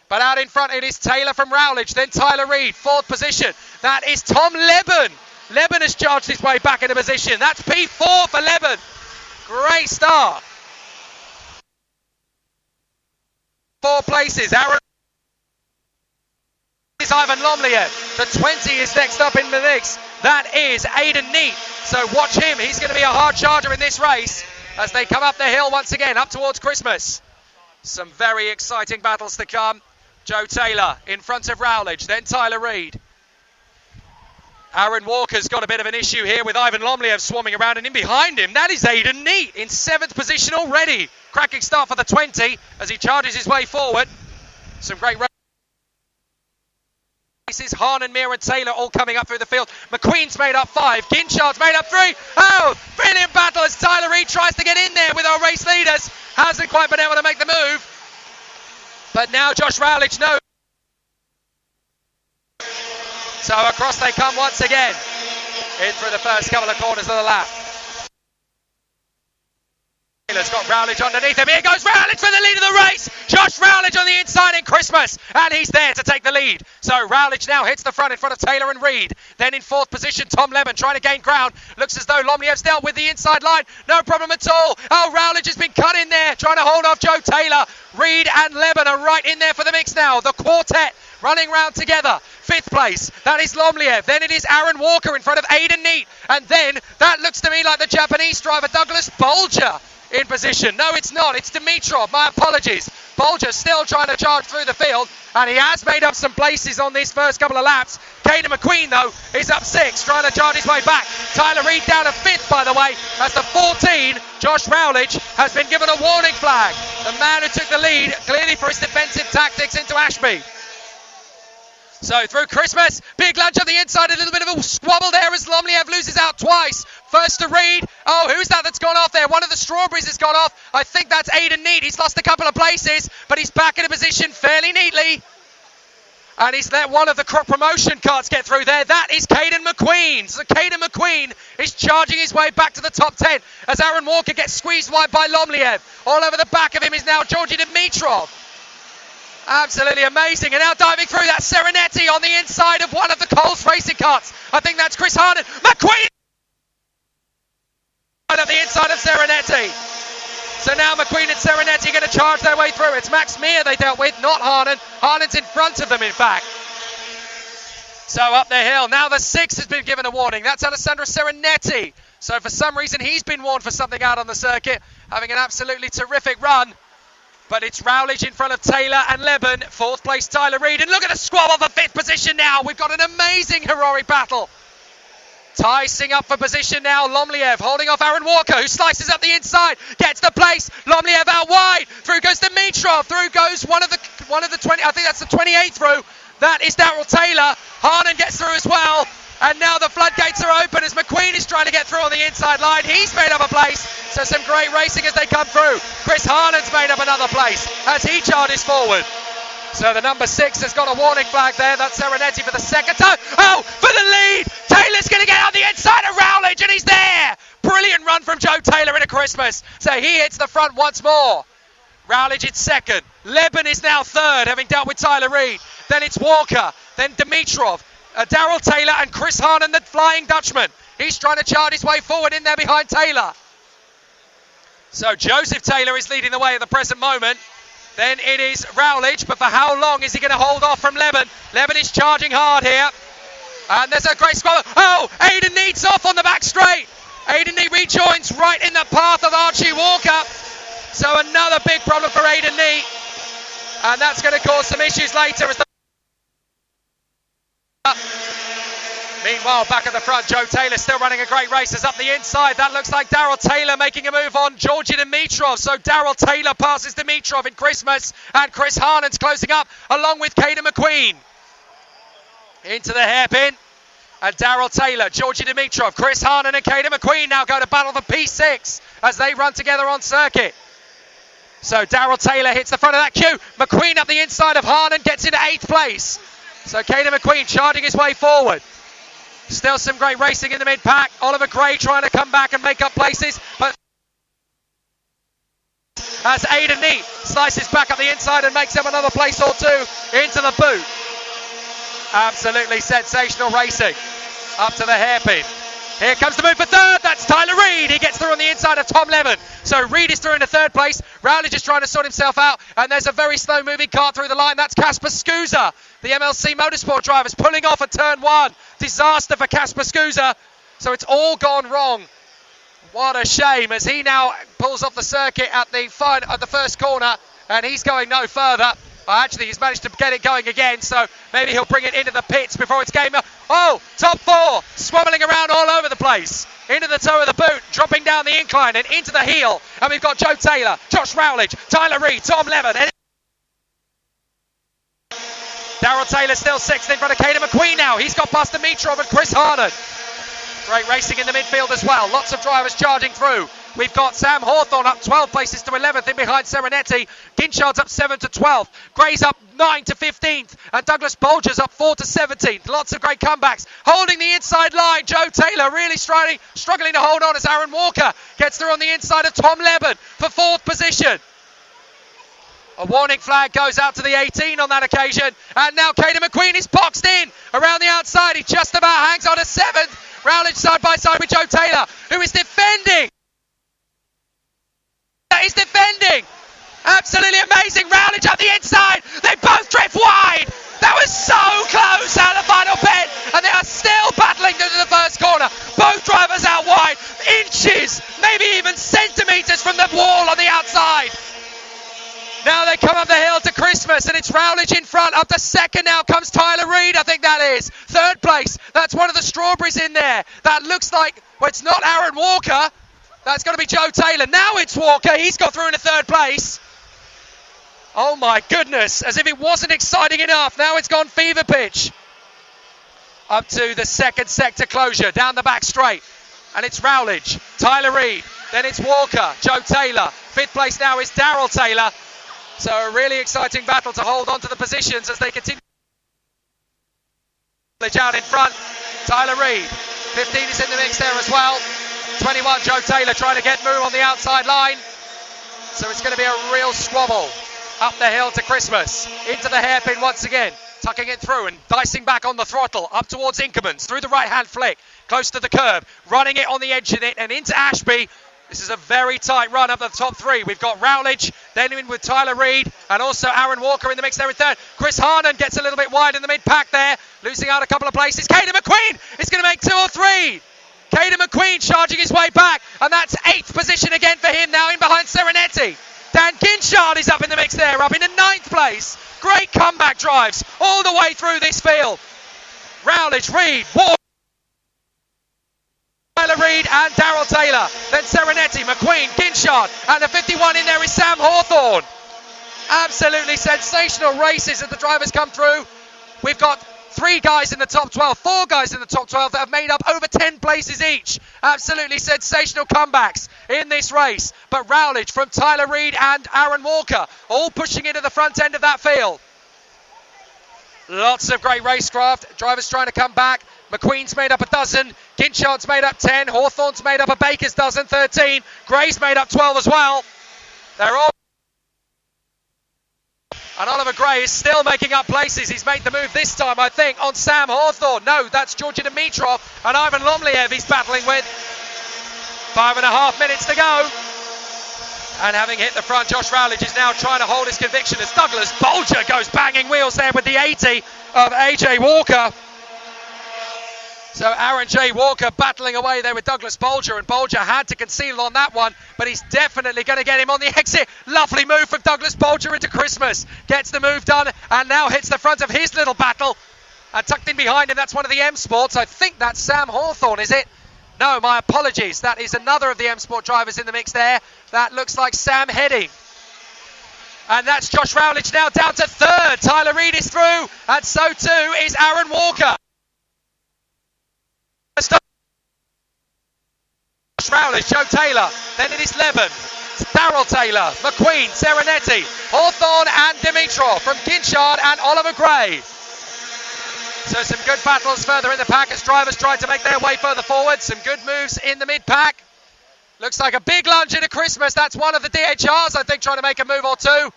But out in front it is Taylor from Rowledge, then Tyler Reid, fourth position. That is Tom Leben. Leben has charged his way back into position. That's P4 for Leben. Great start. 4 places. Aaron is Ivan Lomliev. The 20 is next up in the mix. That is Aidan Neate. So watch him. He's going to be a hard charger in this race as they come up the hill once again, up towards Christmas. Some very exciting battles to come. Joe Taylor in front of Rowledge, then Tyler Reid. Aaron Walker's got a bit of an issue here with Ivan Lomliev swarming around, and in behind him, that is Aidan Neate in 7th position already. Cracking start for the 20 as he charges his way forward. Some great races. Harnan, Meir and Taylor all coming up through the field. McQueen's made up 5. Ginchard's made up 3. Oh, brilliant battle as Tyler Reid tries to get in there with our race leaders. Hasn't quite been able to make the move. But now Josh Rowledge knows. So across they come once again. In through the first couple of corners of the lap. Taylor's got Rowledge underneath him. Here goes Rowledge for the lead of the race. Josh Rowledge on the inside in Christmas. And he's there to take the lead. So Rowledge now hits the front in front of Taylor and Reid. Then in 4th position, Tom Leben trying to gain ground. Looks as though Lomliev's dealt with the inside line. No problem at all. Oh, Rowledge has been cut in there. Trying to hold off Joe Taylor. Reid and Leben are right in there for the mix now. The quartet running round together. 5th place, that is Lomliev. Then it is Aaron Walker in front of Aidan Neate. And then that looks to me like the Japanese driver Douglas Bolger in position. No, it's not. It's Dimitrov. My apologies. Bolger still trying to charge through the field, and he has made up some places on these first couple of laps. Caden McQueen, though, is up 6, trying to charge his way back. Tyler Reid down to 5th, by the way, as the 14, Josh Rowledge, has been given a warning flag. The man who took the lead, clearly for his defensive tactics into Ashby. So through Christmas, big lunge on the inside, a little bit of a squabble there as Lomliev loses out twice. First to Reid. Oh, who's that that's gone off there? One of the Strawberries has gone off. I think that's Aidan Neat. He's lost a couple of places, but he's back in a position fairly neatly. And he's let one of the promotion carts get through there. That is Caden McQueen. So Caden McQueen is charging his way back to the top 10 as Aaron Walker gets squeezed wide by Lomliev. All over the back of him is now Georgi Dimitrov. Absolutely amazing. And now diving through that Serenetti on the inside of one of the Coles racing carts. I think that's Chris Harnan. McQueen on the inside of Serenetti. So now McQueen and Serenetti are going to charge their way through. It's Max Meir they dealt with, not Harnan. Harnan's in front of them, in fact. So up the hill. Now the 6 has been given a warning. That's Alessandro Serenetti. So for some reason he's been warned for something out on the circuit, having an absolutely terrific run. But it's Rowledge in front of Taylor and Leben. 4th place Tyler Reid. And look at the squabble for 5th position now. We've got an amazing heroic battle. Ticing up for position now, Lomliev holding off Aaron Walker, who slices up the inside, gets the place. Lomliev out wide. Through goes Dimitrov. Through goes one of the 20. I think that's the 28 through. That is Daryl Taylor. Harnan gets through as well. And now the floodgates are open as McQueen is trying to get through on the inside line. He's made up a place. So some great racing as they come through. Chris Harnan's made up another place as he charges forward. So the number 6 has got a warning flag there. That's Serenetti for the second time. Oh, for the lead. Taylor's going to get on the inside of Rowledge, and he's there. Brilliant run from Joe Taylor into Christmas. So he hits the front once more. Rowledge in 2nd. Leben is now 3rd, having dealt with Tyler Reid. Then it's Walker. Then Dimitrov. Daryl Taylor and Chris Harnan, the Flying Dutchman. He's trying to chart his way forward in there behind Taylor. So Joseph Taylor is leading the way at the present moment. Then it is Rowledge, but for how long is he going to hold off from Leben? Leben is charging hard here. And there's a great squabble. Oh, Aidan Neat's off on the back straight. Aidan Neat rejoins right in the path of Archie Walker. So another big problem for Aidan Neat. And that's going to cause some issues later as the meanwhile, back at the front, Joe Taylor still running a great race. As up the inside, that looks like Daryl Taylor making a move on Georgi Dimitrov. So Daryl Taylor passes Dimitrov in Christmas, and Chris Harnan's closing up along with Caden McQueen. Into the hairpin, and Daryl Taylor, Georgi Dimitrov, Chris Harnan and Caden McQueen now go to battle for P6 as they run together on circuit. So Daryl Taylor hits the front of that queue. McQueen up the inside of Harnan gets into 8th place. So Caden McQueen charging his way forward. Still some great racing in the mid-pack. Oliver Gray trying to come back and make up places. But as Aidan Neat slices back up the inside and makes up another place or two into the boot. Absolutely sensational racing. Up to the hairpin. Here comes the move for 3rd. That's Tyler Reid. He gets through on the inside of Tom Levin. So Reid is through into 3rd place. Rowley just trying to sort himself out. And there's a very slow moving car through the line. That's Casper Scusa. The MLC Motorsport drivers pulling off at turn 1. Disaster for Casper Scusa. So it's all gone wrong. What a shame as he now pulls off the circuit at the first corner. And he's going no further. Actually, he's managed to get it going again, so maybe he'll bring it into the pits before it's game. Oh, top 4, swabbling around all over the place. Into the toe of the boot, dropping down the incline and into the heel. And we've got Joe Taylor, Josh Rowledge, Tyler Reid, Tom Levin. Daryl Taylor still 6th in front of Caden McQueen now. He's got past Dimitrov and Chris Harnan. Great racing in the midfield as well. Lots of drivers charging through. We've got Sam Hawthorne up 12 places to 11th in behind Serenetti. Ginchard's up 7 to 12th. Gray's up 9 to 15th. And Douglas Bolger's up 4 to 17th. Lots of great comebacks. Holding the inside line. Joe Taylor really struggling to hold on as Aaron Walker gets through on the inside of Tom Leben for 4th position. A warning flag goes out to the 18 on that occasion. And now Caden McQueen is boxed in around the outside. He just about hangs on to 7th. Rowledge side by side with Joe Taylor, who is defending. He's defending. Absolutely amazing. Rowledge up the inside. They both drift wide. That was so close out of the final bend. And they are still battling into the first corner. Both drivers out wide. Inches, maybe even centimetres from the wall on the outside. Now they come up the hill to Christmas, and it's Rowledge in front. Up to second now comes Tyler Reid, I think that is. Third place, that's one of the Strawberries in there. That looks like, well, it's not Aaron Walker. That's going to be Joe Taylor. Now it's Walker. He's got through into third place. Oh, my goodness. As if it wasn't exciting enough. Now it's gone fever pitch. Up to the second sector closure, down the back straight. And it's Rowledge, Tyler Reid. Then it's Walker, Joe Taylor. Fifth place now is Darrell Taylor. So a really exciting battle to hold on to the positions as they continue. Out in front, Tyler Reid. 15 is in the mix there as well. 21, Joe Taylor trying to get Moo on the outside line. So it's going to be a real squabble. Up the hill to Christmas. Into the hairpin once again. Tucking it through and dicing back on the throttle. Up towards Inkermans. Through the right-hand flick. Close to the curb. Running it on the edge of it and into Ashby. This is a very tight run up the top three. We've got Rowledge, then in with Tyler Reid, and also Aaron Walker in the mix there in third. Chris Harnan gets a little bit wide in the mid-pack there, losing out a couple of places. Caden McQueen is going to make 2 or 3. Caden McQueen charging his way back, and that's 8th position again for him now in behind Serenetti. Dan Ginchard is up in the mix there, up into 9th place. Great comeback drives all the way through this field. Rowledge, Reid, Walker, Tyler Reid and Darrell Taylor. Then Serenetti, McQueen, Ginchard, and the 51 in there is Sam Hawthorne. Absolutely sensational races as the drivers come through. We've got 3 guys in the top 12, 4 guys in the top 12 that have made up over 10 places each. Absolutely sensational comebacks in this race. But Rowledge from Tyler Reid and Aaron Walker all pushing into the front end of that field. Lots of great racecraft. Drivers trying to come back. McQueen's made up a dozen. Ginchard's made up 10. Hawthorne's made up a baker's dozen, 13. Gray's made up 12 as well. They're all... And Oliver Gray is still making up places. He's made the move this time, I think, on Sam Hawthorne. No, that's Georgi Dimitrov and Ivan Lomliev he's battling with. 5.5 minutes to go. And having hit the front, Josh Rowledge is now trying to hold his conviction as Douglas Bolger goes banging wheels there with the 80 of AJ Walker. So Aaron J. Walker battling away there with Douglas Bolger, and Bolger had to conceal on that one, but he's definitely going to get him on the exit. Lovely move from Douglas Bolger into Christmas. Gets the move done and now hits the front of his little battle. And tucked in behind him, that's one of the M Sports. I think that's Sam Hawthorne, is it? No, my apologies. That is another of the M Sport drivers in the mix there. That looks like Sam Heading. And that's Josh Rowledge now down to third. Tyler Reid is through, and so too is Aaron Walker. Rowledge, Joe Taylor, then it is Levin, Darrell Taylor, McQueen, Serenetti, Hawthorne and Dimitrov from Ginchard and Oliver Gray. So some good battles further in the pack as drivers try to make their way further forward. Some good moves in the mid-pack. Looks like a big lunge into Christmas. That's one of the DHRs, I think, trying to make a move or two.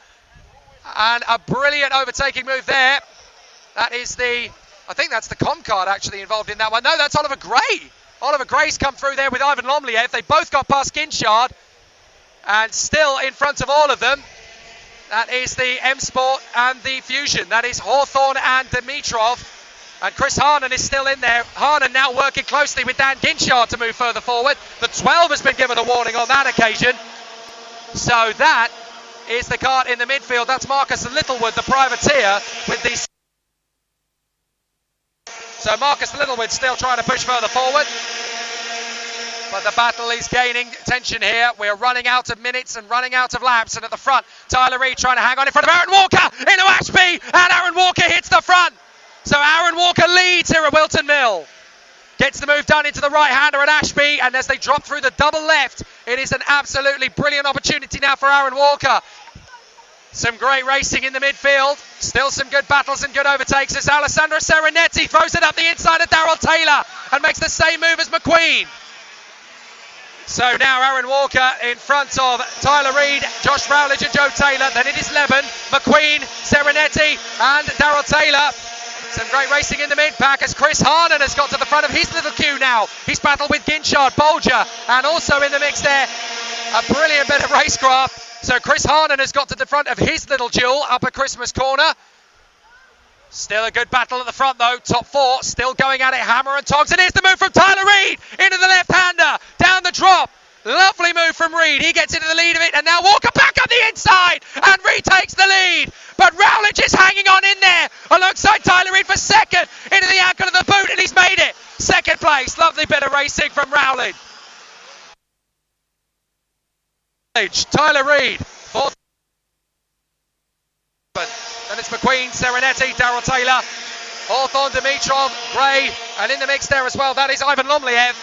And a brilliant overtaking move there. That is I think that's the Comcard actually involved in that one. No, that's Oliver Gray. Oliver Gray's come through there with Ivan Lomliev. They both got past Ginchard and still in front of all of them. That is the M Sport and the Fusion. That is Hawthorne and Dimitrov. And Chris Harnan is still in there. Harnan now working closely with Dan Ginchard to move further forward. The 12 has been given a warning on that occasion. So that is the kart in the midfield. That's Marcus Littlewood, the privateer, with the... So Marcus Littlewood still trying to push further forward. But the battle is gaining tension here. We're running out of minutes and running out of laps. And at the front, Tyler Reid trying to hang on in front of Aaron Walker into Ashby. And Aaron Walker hits the front. So Aaron Walker leads here at Whilton Mill. Gets the move done into the right-hander at Ashby. And as they drop through the double left, it is an absolutely brilliant opportunity now for Aaron Walker. Some great racing in the midfield. Still some good battles and good overtakes as Alessandro Serenetti throws it up the inside of Darrell Taylor and makes the same move as McQueen. So now Aaron Walker in front of Tyler Reid, Josh Rowledge and Joe Taylor. Then it is Levin, McQueen, Serenetti and Darrell Taylor. Some great racing in the mid-pack as Chris Harnan has got to the front of his little queue now. He's battled with Ginchard, Bolger, and also in the mix there, a brilliant bit of racecraft. So Chris Harnan has got to the front of his little duel up at Christmas corner. Still a good battle at the front though. Top 4 still going at it, hammer and tongs. And here's the move from Tyler Reid into the left-hander. Down the drop. Lovely move from Reed. He gets into the lead of it, and now Walker back up the inside and retakes the lead. But Rowledge is hanging on in there alongside Tyler Reed for second into the ankle of the boot, and he's made it. Second place. Lovely bit of racing from Rowledge. Tyler Reed, fourth. And it's McQueen, Serenetti, Daryl Taylor, Hawthorne, Dimitrov, Gray, and in the mix there as well, that is Ivan Lomliev.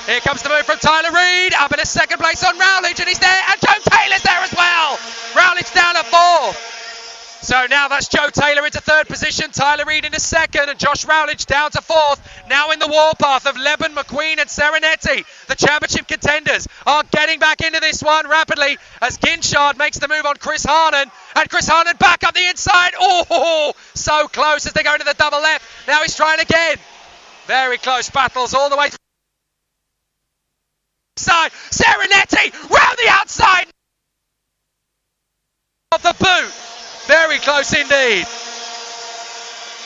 Here comes the move from Tyler Reed, up in a second place on Rowledge, and he's there, and Joe Taylor's there as well. Rowledge down at fourth. So now that's Joe Taylor into third position, Tyler Reed into second, and Josh Rowledge down to fourth. Now in the warpath of Leben, McQueen and Serenetti. The championship contenders are getting back into this one rapidly as Ginchard makes the move on Chris Harnan, and Chris Harnan back up the inside. Oh, so close as they go into the double left. Now he's trying again. Very close battles all the way through. Side, Serenetti round the outside of the boot. Very close indeed.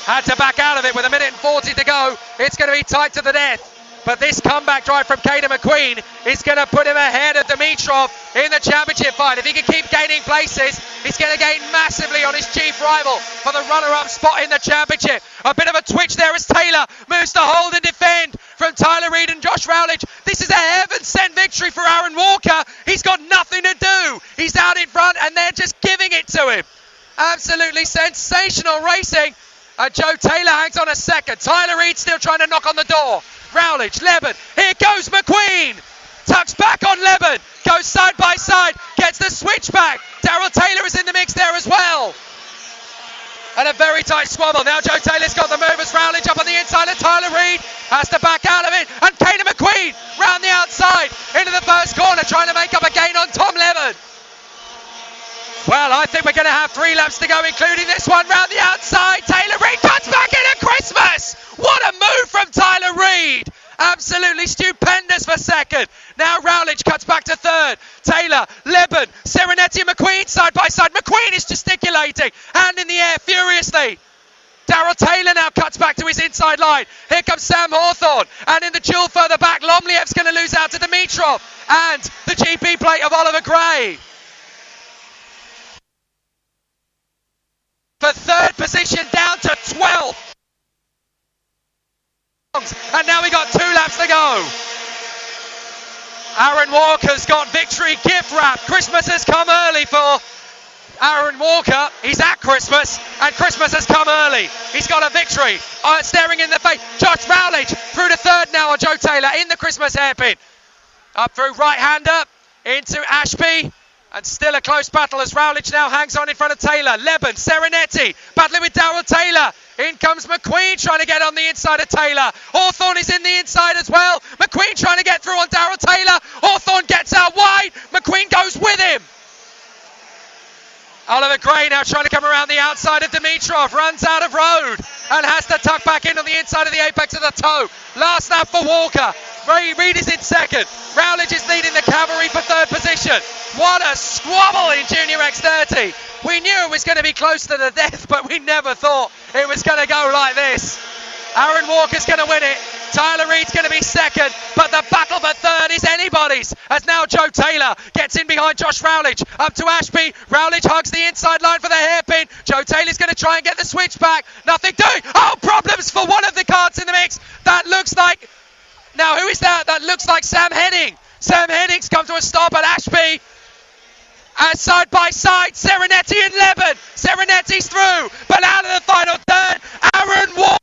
Had to back out of it with 1:40 to go. It's going to be tight to the death. But this comeback drive from Caden McQueen is going to put him ahead of Dimitrov in the championship fight. If he can keep gaining places, he's going to gain massively on his chief rival for the runner-up spot in the championship. A bit of a twitch there as Taylor moves to hold and defend from Tyler Reed and Josh Rowledge. This is a heaven-sent victory for Aaron Walker. He's got nothing to do. He's out in front and they're just giving it to him. Absolutely sensational racing. Joe Taylor hangs on a second. Tyler Reed still trying to knock on the door. Rowledge, Leben, here goes McQueen. Tucks back on Leben, goes side by side, gets the switch back. Daryl Taylor is in the mix there as well. And a very tight squabble. Now Joe Taylor's got the move as Rowledge up on the inside, and Tyler Reed has to back out of it. And Caden McQueen round the outside into the first corner, trying to make up a gain on Tom Leben. Well, I think we're going to have 3 laps to go, including this one round the outside. Taylor Reed cuts back in at Christmas. What a move from Tyler Reed. Absolutely stupendous for second. Now Rowledge cuts back to third. Taylor, Leben, Serenetti and McQueen side by side. McQueen is gesticulating, hand in the air furiously. Daryl Taylor now cuts back to his inside line. Here comes Sam Hawthorne. And in the duel further back, Lomliev's going to lose out to Dimitrov. And the GP plate of Oliver Gray. For third position down to 12th. And now we got 2 laps to go. Aaron Walker's got victory gift wrap. Christmas has come early for Aaron Walker. He's at Christmas, and Christmas has come early. He's got a victory. Staring in the face. Josh Rowledge through to third now on Joe Taylor in the Christmas hairpin. Up through right-hander into Ashby. And still a close battle as Rowledge now hangs on in front of Taylor. Leben, Serenetti, battling with Daryl Taylor. In comes McQueen trying to get on the inside of Taylor. Hawthorne is in the inside as well. McQueen trying to get through on Daryl Taylor. Hawthorne gets out wide. McQueen goes with him. Oliver Gray now trying to come around the outside of Dimitrov. Runs out of road and has to tuck back in on the inside of the apex of the toe. Last lap for Walker. Reed is in second. Rowledge is leading the cavalry for third position. What a squabble in Junior X30. We knew it was going to be close to the death, but we never thought it was going to go like this. Aaron Walker's going to win it. Tyler Reed's going to be second, but the battle for third is anybody's, as now Joe Taylor gets in behind Josh Rowledge. Up to Ashby. Rowledge hugs the inside line for the hairpin. Joe Taylor's going to try and get the switch back. Nothing doing. Oh, problems for one of the carts in the mix. That looks like... Now, who is that? That looks like Sam Henning. Sam Henning's come to a stop at Ashby. Side by side, Serenetti and Leben. Serenetti's through, but out of the final turn, Aaron Walker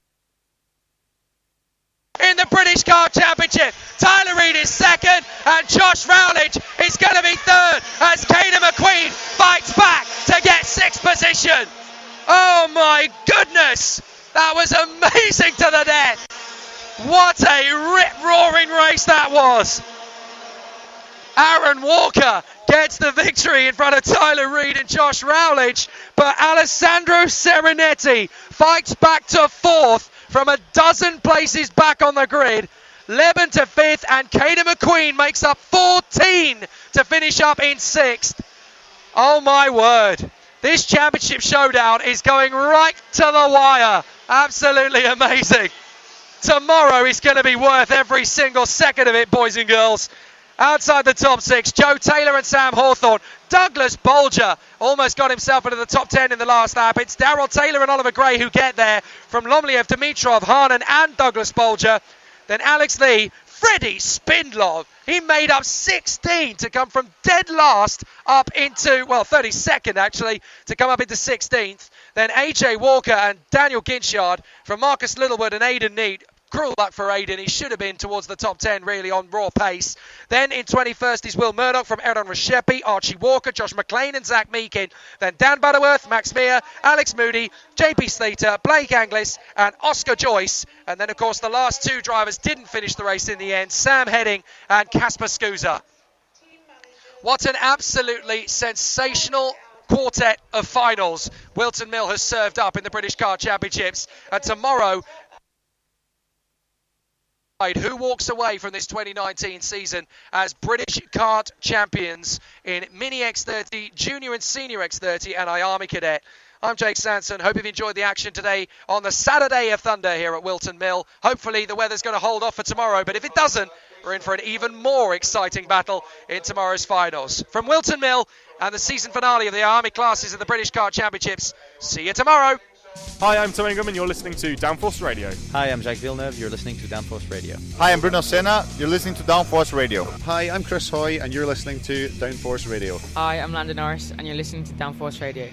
in the British Car Championship. Tyler Reed is second, and Josh Rowledge is going to be third as Caden McQueen fights back to get 6th position. Oh my goodness, that was amazing to the death. What a rip-roaring race that was. Aaron Walker gets the victory in front of Tyler Reed and Josh Rowledge, but Alessandro Serenetti fights back to 4th from a dozen places back on the grid. Leben to 5th, and Caden McQueen makes up 14 to finish up in 6th. Oh my word. This championship showdown is going right to the wire. Absolutely amazing. Tomorrow is going to be worth every single second of it, boys and girls. Outside the top 6, Joe Taylor and Sam Hawthorne. Douglas Bolger almost got himself into the top 10 in the last lap. It's Darrell Taylor and Oliver Gray who get there from Lomliev, Dimitrov, Harnan and Douglas Bolger. Then Alex Lee, Freddie Spindlov. He made up 16 to come from dead last up into, 32nd actually, to come up into 16th. Then AJ Walker and Daniel Ginchard from Marcus Littlewood and Aidan Neat. Cruel luck for Aidan. He should have been towards the top 10 really on raw pace. Then in 21st is Will Murdoch from Aaron Reshepi, Archie Walker, Josh McLean and Zach Meakin. Then Dan Butterworth, Max Meir, Alex Moody, JP Slater, Blake Anglis and Oscar Joyce. And then of course the last two drivers didn't finish the race in the end, Sam Heading and Casper Scusa. What an absolutely sensational quartet of finals Whilton Mill has served up in the British Kart Championships. And tomorrow, who walks away from this 2019 season as British kart champions in Mini X30, Junior and Senior X30 and IAME Cadet. I'm Jake Sanson. Hope you've enjoyed the action today on the Saturday of Thunder here at Whilton Mill. Hopefully the weather's going to hold off for tomorrow, but if it doesn't, we're in for an even more exciting battle in tomorrow's finals. From Whilton Mill and the season finale of the IAME classes of the British Kart Championships, see you tomorrow. Hi, I'm Tom Ingram and you're listening to Downforce Radio. Hi, I'm Jacques Villeneuve. You're listening to Downforce Radio. Hi, I'm Bruno Senna. You're listening to Downforce Radio. Hi, I'm Chris Hoy, and you're listening to Downforce Radio. Hi, I'm Landon Norris, and you're listening to Downforce Radio.